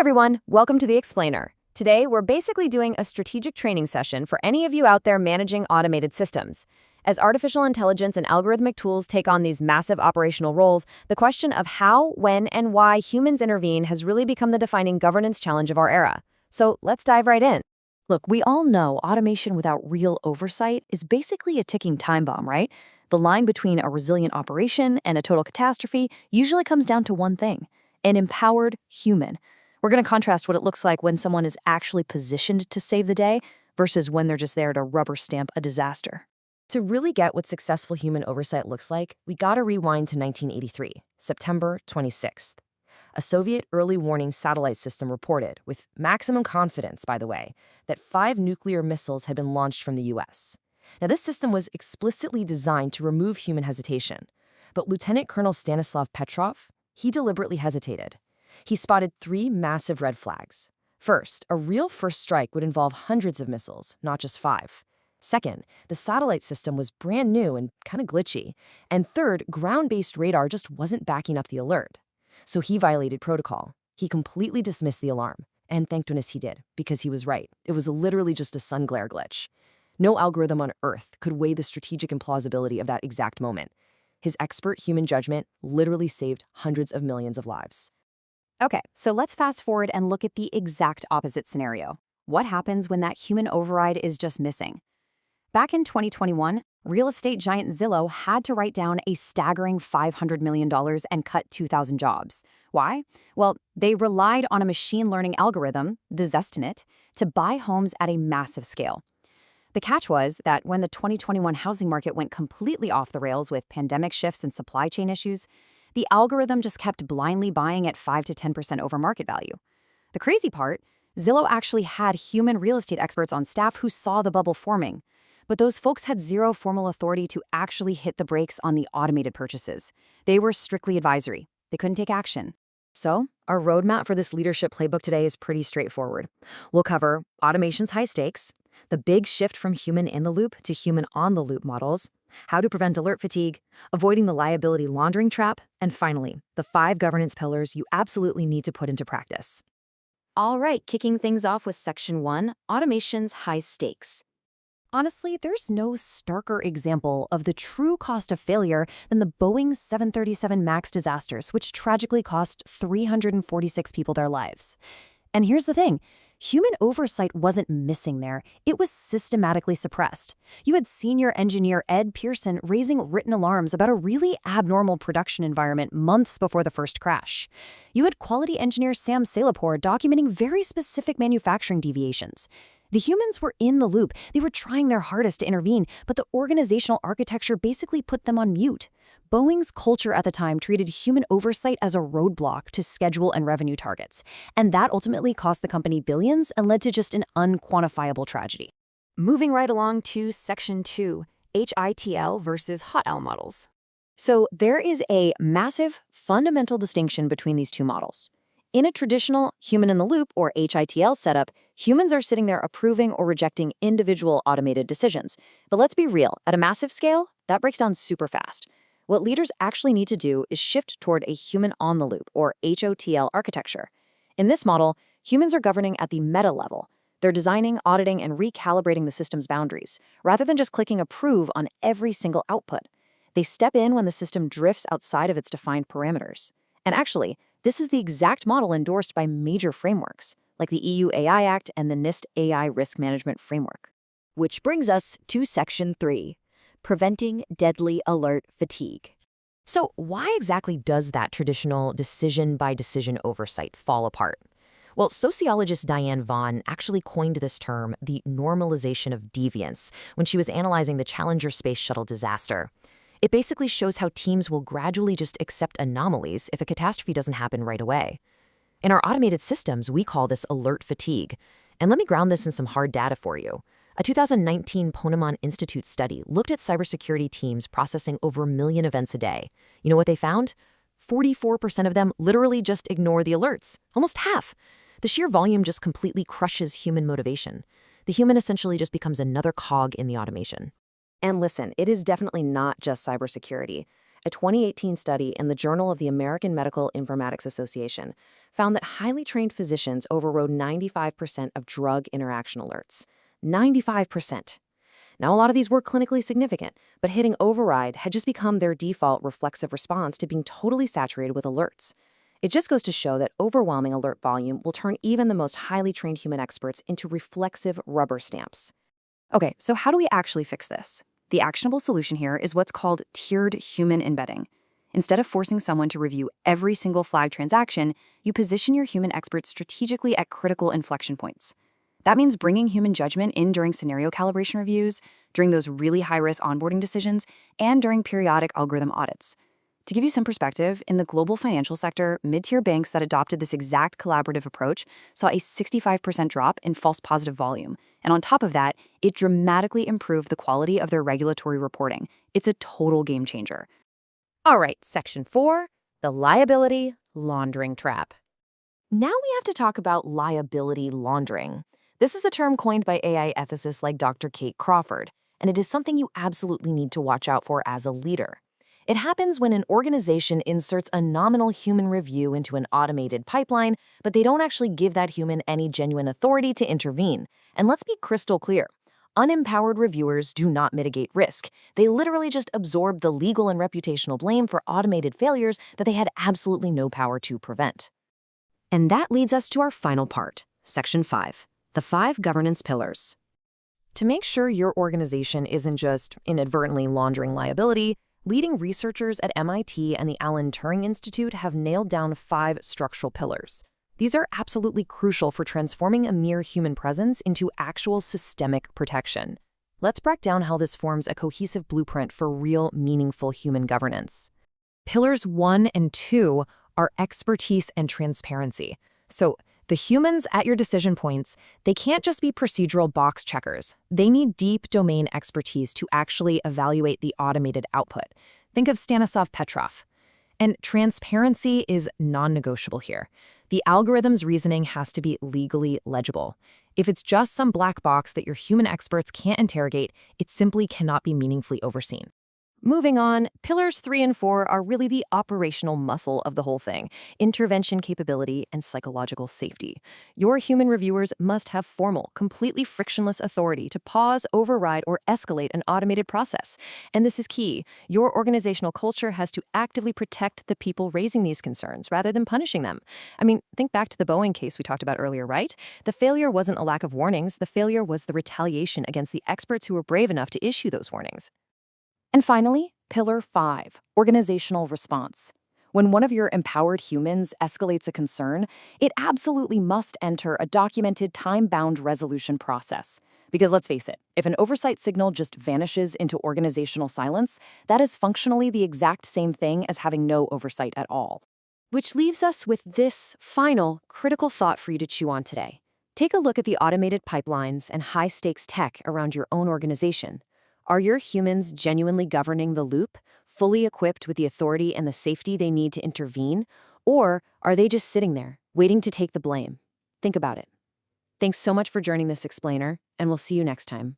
everyone, welcome to The Explainer. Today, we're basically doing a strategic training session for any of you out there managing automated systems. As artificial intelligence and algorithmic tools take on these massive operational roles, the question of how, when, and why humans intervene has really become the defining governance challenge of our era. So let's dive right in. Look, we all know automation without real oversight is basically a ticking time bomb, right? The line between a resilient operation and a total catastrophe usually comes down to one thing: an empowered human. We're going to contrast what it looks like when someone is actually positioned to save the day versus when they're just there to rubber stamp a disaster. To really get what successful human oversight looks like, we gotta rewind to 1983, September 26th. A Soviet early warning satellite system reported, with maximum confidence, by the way, that 5 nuclear missiles had been launched from the US. Now, this system was explicitly designed to remove human hesitation, but Lieutenant Colonel Stanislav Petrov, he deliberately hesitated. He spotted 3 massive red flags. First, a real first strike would involve hundreds of missiles, not just 5. Second, the satellite system was brand new and kind of glitchy. And third, ground-based radar just wasn't backing up the alert. So he violated protocol. He completely dismissed the alarm. And thank goodness he did, because he was right. It was literally just a sun glare glitch. No algorithm on Earth could weigh the strategic implausibility of that exact moment. His expert human judgment literally saved hundreds of millions of lives. Okay, so let's fast forward and look at the exact opposite scenario. What happens when that human override is just missing? Back in 2021, real estate giant Zillow had to write down a staggering $500 million and cut 2,000 jobs. Why? Well, they relied on a machine learning algorithm, the Zestimate, to buy homes at a massive scale. The catch was that when the 2021 housing market went completely off the rails with pandemic shifts and supply chain issues, the algorithm just kept blindly buying at 5 to 10% over market value. The crazy part, Zillow actually had human real estate experts on staff who saw the bubble forming. But those folks had zero formal authority to actually hit the brakes on the automated purchases. They were strictly advisory. They couldn't take action. So, our roadmap for this leadership playbook today is pretty straightforward. We'll cover automation's high stakes, the big shift from human in the loop to human on the loop models, how to prevent alert fatigue, avoiding the liability laundering trap, and finally, the 5 governance pillars you absolutely need to put into practice. All right, kicking things off with Section 1, automation's high stakes. Honestly, there's no starker example of the true cost of failure than the Boeing 737 MAX disasters, which tragically cost 346 people their lives. And here's the thing. Human oversight wasn't missing there. It was systematically suppressed. You had senior engineer Ed Pearson raising written alarms about a really abnormal production environment months before the first crash. You had quality engineer Sam Salapore documenting very specific manufacturing deviations. The humans were in the loop. They were trying their hardest to intervene, but the organizational architecture basically put them on mute. Boeing's culture at the time treated human oversight as a roadblock to schedule and revenue targets, and that ultimately cost the company billions and led to just an unquantifiable tragedy. Moving right along to Section 2, HITL versus HOTL models. So there is a massive fundamental distinction between these two models. In a traditional human-in-the-loop, or HITL setup, humans are sitting there approving or rejecting individual automated decisions. But let's be real, at a massive scale, that breaks down super fast. What leaders actually need to do is shift toward a human-on-the-loop, or HOTL architecture. In this model, humans are governing at the meta level. They're designing, auditing, and recalibrating the system's boundaries, rather than just clicking approve on every single output. They step in when the system drifts outside of its defined parameters. And actually, this is the exact model endorsed by major frameworks, like the EU AI Act and the NIST AI Risk Management Framework. Which brings us to Section 3, preventing deadly alert fatigue. So why exactly does that traditional decision-by-decision oversight fall apart? Well, sociologist Diane Vaughan actually coined this term, the normalization of deviance, when she was analyzing the Challenger space shuttle disaster. It basically shows how teams will gradually just accept anomalies if a catastrophe doesn't happen right away. In our automated systems, we call this alert fatigue. And let me ground this in some hard data for you. A 2019 Ponemon Institute study looked at cybersecurity teams processing over 1 million events a day. You know what they found? 44% of them literally just ignore the alerts. Almost half. The sheer volume just completely crushes human motivation. The human essentially just becomes another cog in the automation. And listen, it is definitely not just cybersecurity. A 2018 study in the Journal of the American Medical Informatics Association found that highly trained physicians overrode 95% of drug interaction alerts. 95%. Now, a lot of these were clinically significant, but hitting override had just become their default reflexive response to being totally saturated with alerts. It just goes to show that overwhelming alert volume will turn even the most highly trained human experts into reflexive rubber stamps. Okay, so how do we actually fix this? The actionable solution here is what's called tiered human embedding. Instead of forcing someone to review every single flag transaction, you position your human experts strategically at critical inflection points. That means bringing human judgment in during scenario calibration reviews, during those really high-risk onboarding decisions, and during periodic algorithm audits. To give you some perspective, in the global financial sector, mid-tier banks that adopted this exact collaborative approach saw a 65% drop in false positive volume. And on top of that, it dramatically improved the quality of their regulatory reporting. It's a total game changer. All right, Section 4, the liability laundering trap. Now we have to talk about liability laundering. This is a term coined by AI ethicists like Dr. Kate Crawford, and it is something you absolutely need to watch out for as a leader. It happens when an organization inserts a nominal human review into an automated pipeline, but they don't actually give that human any genuine authority to intervene. And let's be crystal clear. Unempowered reviewers do not mitigate risk. They literally just absorb the legal and reputational blame for automated failures that they had absolutely no power to prevent. And that leads us to our final part, Section 5, the 5 governance pillars. To make sure your organization isn't just inadvertently laundering liability, leading researchers at MIT and the Alan Turing Institute have nailed down 5 structural pillars. These are absolutely crucial for transforming a mere human presence into actual systemic protection. Let's break down how this forms a cohesive blueprint for real, meaningful human governance. Pillars 1 and 2 are expertise and transparency. So, the humans at your decision points, they can't just be procedural box checkers. They need deep domain expertise to actually evaluate the automated output. Think of Stanislav Petrov. And transparency is non-negotiable here. The algorithm's reasoning has to be legally legible. If it's just some black box that your human experts can't interrogate, it simply cannot be meaningfully overseen. Moving on, pillars 3 and 4 are really the operational muscle of the whole thing: intervention capability and psychological safety. Your human reviewers must have formal, completely frictionless authority to pause, override, or escalate an automated process. And this is key. Your organizational culture has to actively protect the people raising these concerns rather than punishing them. I mean, think back to the Boeing case we talked about earlier, right? The failure wasn't a lack of warnings. The failure was the retaliation against the experts who were brave enough to issue those warnings. And finally, Pillar 5, organizational response. When one of your empowered humans escalates a concern, it absolutely must enter a documented, time-bound resolution process. Because let's face it, if an oversight signal just vanishes into organizational silence, that is functionally the exact same thing as having no oversight at all. Which leaves us with this final, critical thought for you to chew on today. Take a look at the automated pipelines and high-stakes tech around your own organization. Are your humans genuinely governing the loop, fully equipped with the authority and the safety they need to intervene? Or are they just sitting there, waiting to take the blame? Think about it. Thanks so much for joining this explainer, and we'll see you next time.